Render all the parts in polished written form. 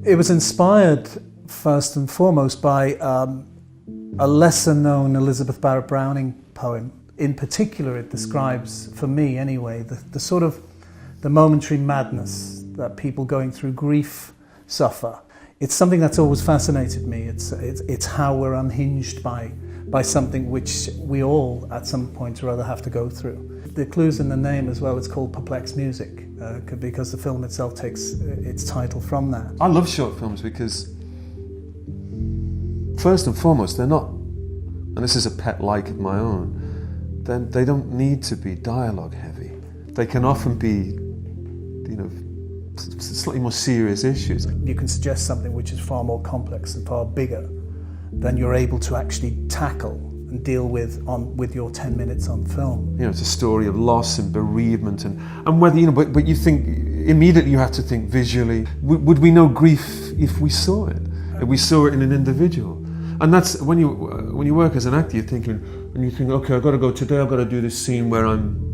It was inspired first and foremost by a lesser-known Elizabeth Barrett Browning poem. In particular, it describes, for me anyway, the sort of the momentary madness that people going through grief suffer. It's something that's always fascinated me. It's how we're unhinged by something which we all, at some point or other, have to go through. The clue's in the name as well. It's called Perplexed Music, because the film itself takes its title from that. I love short films because, first and foremost, they're not, and this is a pet like of my own, then they don't need to be dialogue heavy. They can often be, slightly more serious issues. You can suggest something which is far more complex and far bigger than you're able to actually tackle and deal with your 10 minutes on film. It's a story of loss and bereavement, and whether, but you think, immediately you have to think visually. Would we know grief if we saw it? If we saw it in an individual? And that's, when you work as an actor, you're thinking, and you think, okay, I've got to go today, I've got to do this scene where I'm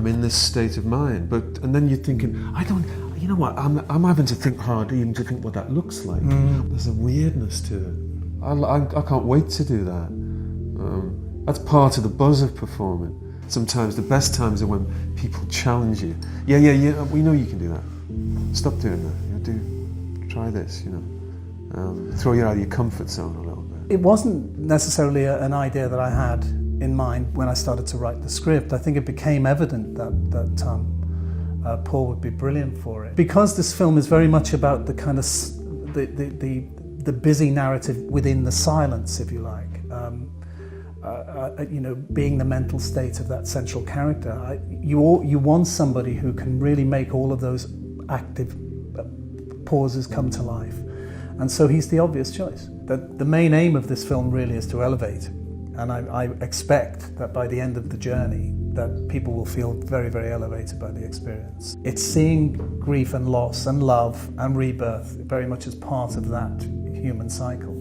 in this state of mind, and then you're thinking, I'm having to think hard even to think what that looks like. There's a weirdness to it. I can't wait to do that. That's part of the buzz of performing. Sometimes the best times are when people challenge you. Yeah, we know you can do that. Stop doing that. Try this, throw you out of your comfort zone a little bit. It wasn't necessarily an idea that I had in mind when I started to write the script. I think it became evident that Paul would be brilliant for it. Because this film is very much about the kind of the busy narrative within the silence, if you like, being the mental state of that central character. You want somebody who can really make all of those active pauses come to life. And so he's the obvious choice. The main aim of this film really is to elevate. And I expect that by the end of the journey, that people will feel very, very elevated by the experience. It's seeing grief and loss and love and rebirth very much as part of that human cycle.